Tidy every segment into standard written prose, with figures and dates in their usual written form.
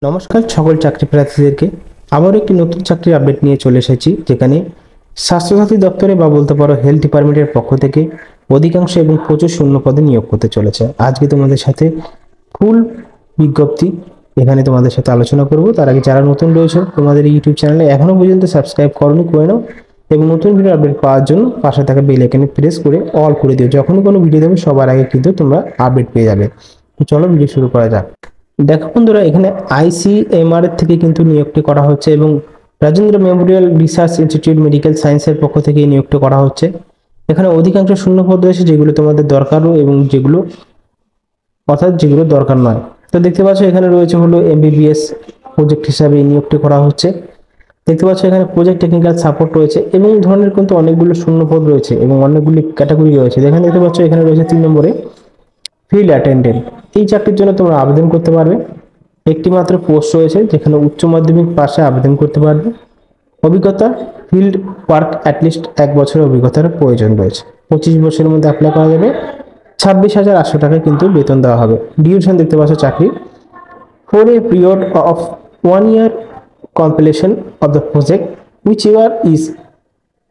নমস্কার সকল চাকরি প্রার্থীদেরকে আবার একটি নতুন চাকরির আপডেট নিয়ে চলে এসেছি, যেখানে স্বাস্থ্যসাথী দপ্তরে বা বলতে পারো হেলথ ডিপার্টমেন্টের পক্ষ থেকে অধিকাংশ এবং প্রচুর শূন্য পদে নিয়োগ করতে চলেছে। আজকে তোমাদের সাথে ফুল বিজ্ঞপ্তি এখানে তোমাদের সাথে আলোচনা করব। তার আগে যারা নতুন রয়েছে তোমাদের ইউটিউব চ্যানেলে এখনো পর্যন্ত সাবস্ক্রাইব করনি, করে নাও এবং নতুন ভিডিও আপডেট পাওয়ার জন্য পাশে থাকা বেল আইকনে প্রেস করে অল করে দিও। যখনই কোনো ভিডিও দেবে সবার আগে কিন্তু তোমরা আপডেট পেয়ে যাবে। তো চলো ভিডিও শুরু করা যাক। দেখো বন্ধুরা, এখানে ICMR থেকে কিন্তু নিয়োগটি করা হচ্ছে এবং Rajendra Memorial research institute medical সায়েন্সের পক্ষ থেকে এই নিয়োগটি করা হচ্ছে। এখানে অধিকাংশ শূন্যপদ রয়েছে যেগুলো তোমাদের দরকারও এবং যেগুলো যেগুলো দরকার নয়। তো দেখতে পাচ্ছ এখানে রয়েছে হলো MBBS প্রজেক্ট হিসাবে এই নিয়োগটি করা হচ্ছে। দেখতে পাচ্ছ এখানে প্রজেক্ট টেকনিক্যাল সাপোর্ট রয়েছে এবং ধরনের কিন্তু অনেকগুলো শূন্যপদ রয়েছে এবং অনেকগুলি ক্যাটাগরি রয়েছে। এখানে দেখতে পাচ্ছ এখানে রয়েছে 3 নম্বরে ফিল্ড অ্যাটেন্ডেন্ট। এই চাকরির জন্য তোমরা আবেদন করতে পারবে। একটি মাত্র পোস্ট রয়েছে যেখানে উচ্চ মাধ্যমিক পাশে আবেদন করতে পারবে। অভিজ্ঞতা ফিল্ড ওয়ার্ক অ্যাটলিস্ট 1 বছরের অভিজ্ঞতার প্রয়োজন রয়েছে। 25 বছরের মধ্যে অ্যাপ্লাই করা যাবে। 26,800 টাকা কিন্তু বেতন দেওয়া হবে। ডিউরেশন দেখতে পাচ্ছ চাকরি for a period of 1 year completion of the project which year is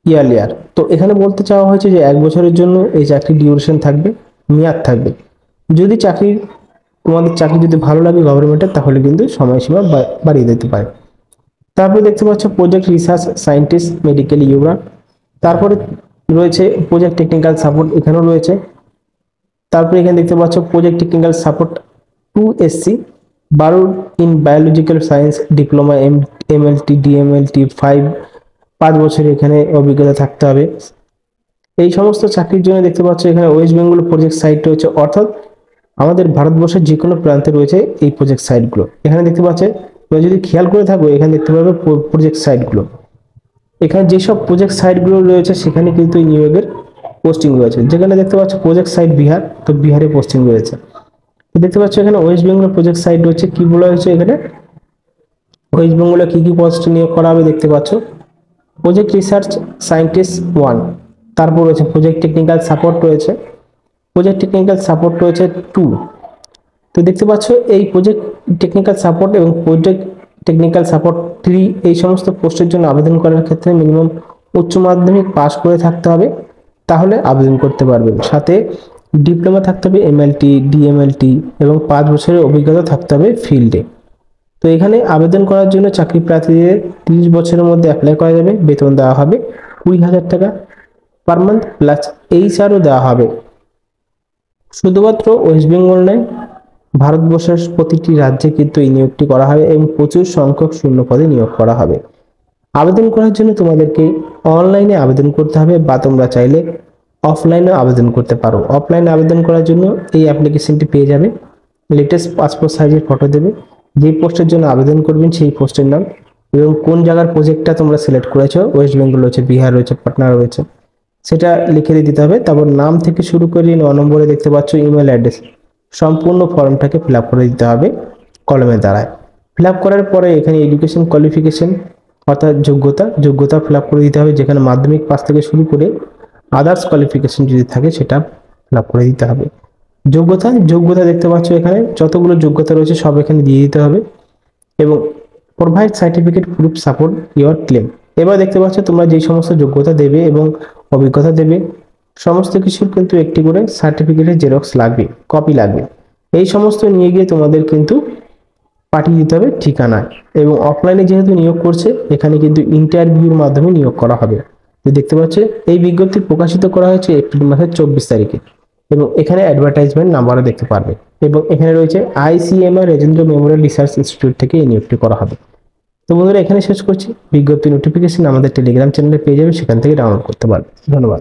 earlier. তো এখানে বলতে চাওয়া হয়েছে যে 1 বছরের জন্য এই চাকরির ডিউরেশন থাকবে, মেয়াদ থাকবে। যদি তোমাদের চাকরি যদি ভালো লাগে গভর্নমেন্টের, তাহলে কিন্তু সময়সীমা বাড়িয়ে দিতে পারে। তারপরে দেখতে পাচ্ছ প্রজেক্ট রিসার্চ সায়েন্টিস্ট মেডিকেল ইউরা। তারপরে রয়েছে প্রজেক্ট টেকনিক্যাল সাপোর্ট, এখানেও রয়েছে। তারপরে এখানে দেখতে পাচ্ছ project technical support 2SC 12 in biological science diploma MLT DMLT 5 বছর এখানে অভিজ্ঞতা থাকতে হবে। এই সমস্ত চাকরির জন্য দেখতে পাচ্ছ এখানে ওয়েস্ট বেঙ্গল প্রজেক্ট সাইট রয়েছে, অর্থাৎ আমাদের ভারতবর্ষের যে কোনো প্রান্তে রয়েছে এই প্রজেক্ট সাইটগুলো। এখানে দেখতে পাচ্ছে যদি খেয়াল করে থাকো এখানে দেখতে পাবে প্রজেক্ট সাইটগুলো। এখানে যেসব প্রজেক্ট সাইটগুলো রয়েছে সেখানে কিন্তু এই নিয়োগের পোস্টিং রয়েছে। যেখানে দেখতে পাচ্ছ প্রজেক্ট সাইট বিহার, তো বিহারে পোস্টিং রয়েছে। তো দেখতে পাচ্ছ এখানে ওয়েস্ট বেঙ্গল প্রজেক্ট সাইট রয়েছে। কি বলা হয়েছে এখানে ওয়েস্ট বেঙ্গলে কি কি পোস্ট নিয়োগ করা হবে দেখতে পাচ্ছ। প্রজেক্ট রিসার্চ সায়েন্টিস্ট 1, তারপর রয়েছে প্রজেক্ট টেকনিক্যাল সাপোর্ট রয়েছে, প্রজেক্ট টেকনিক্যাল সাপোর্ট রয়েছে 2। তো দেখতে পাচ্ছ এই প্রজেক্ট টেকনিক্যাল সাপোর্ট এবং প্রজেক্ট টেকনিক্যাল সাপোর্ট 3 এই সমস্ত পোস্টের জন্য আবেদন করার ক্ষেত্রে মিনিমাম উচ্চ মাধ্যমিক পাস করে থাকতে হবে, তাহলে আবেদন করতে পারবেন। সাথে ডিপ্লোমা থাকতে হবে MLT DMLT এবং 5 বছরের অভিজ্ঞতা থাকতে হবে ফিল্ডে। তো এখানে আবেদন করার জন্য চাকরি প্রার্থীদের 30 বছরের মধ্যে অ্যাপ্লাই করা যাবে। বেতন দেওয়া হবে 20,000 টাকা পার মান্থ প্লাস HRও দেওয়া হবে। শুধুমাত্র ওয়েস্ট বেঙ্গল নয়, ভারতবর্ষের প্রতিটি রাজ্যে কিন্তু এই নিয়োগটি করা হবে এবং প্রচুর সংখ্যক শূন্য পদে নিয়োগ করা হবে। আবেদন করার জন্য তোমাদেরকে অনলাইনে আবেদন করতে হবে বা তোমরা চাইলে অফলাইনে আবেদন করতে পারো। অফলাইনে আবেদন করার জন্য এই অ্যাপ্লিকেশনটি পেয়ে যাবে। লেটেস্ট পাসপোর্ট সাইজের ফটো দেবে, যে পোস্টের জন্য আবেদন করবেন সেই পোস্টের নাম এবং কোন জায়গার প্রজেক্টটা তোমরা সিলেক্ট করেছো, ওয়েস্ট বেঙ্গল রয়েছে, বিহার রয়েছে, পাটনা রয়েছে, সেটা লিখে দিতে হবে। তারপর নাম থেকে শুরু করে 9 নম্বরে দেখতে পাচ্ছ ইমেল অ্যাড্রেস, সম্পূর্ণ ফর্মটাকে ফিল আপ করে দিতে হবে কলমের দ্বারায়। ফিল আপ করার পরে এখানে এডুকেশন কোয়ালিফিকেশন অর্থাৎ যোগ্যতা ফিল আপ করে দিতে হবে, যেখানে মাধ্যমিক পাস থেকে শুরু করে আদার্স কোয়ালিফিকেশন যদি থাকে সেটা ফিল আপ করে দিতে হবে। যোগ্যতা দেখতে পাচ্ছ এখানে যতগুলো যোগ্যতা রয়েছে সব এখানে দিয়ে দিতে হবে এবং provide certificate proof support your claim. এবার দেখতে পাচ্ছ তোমরা যে সমস্ত যোগ্যতা দেবে এবং অভিজ্ঞতা দেবে সমস্ত কিছুর কিন্তু একটি করে সার্টিফিকেটের জেরক্স লাগবে, কপি লাগবে। এই সমস্ত নিয়ে গিয়ে তোমাদের কিন্তু পাঠিয়ে দিতে হবে ঠিকানায়। এবং অফলাইনে যেহেতু নিয়োগ করছে এখানে কিন্তু ইন্টারভিউর মাধ্যমে নিয়োগ করা হবে। তো দেখতে পাচ্ছ এই বিজ্ঞপ্তি প্রকাশিত করা হয়েছে এপ্রিল মাসের 24 তারিখে এবং এখানে অ্যাডভার্টাইজমেন্ট নাম্বারও দেখতে পারবে এবং এখানে রয়েছে ICMR Rajendra Memorial research institute থেকে এই নিয়োগটি করা হবে। তো বন্ধুরা এখানে শেষ করছি। বিজ্ঞপ্তি নোটিফিকেশন আমাদের টেলিগ্রাম চ্যানেলে পেয়ে যাবে, সেখান থেকে ডাউনলোড করতে পারবে। ধন্যবাদ।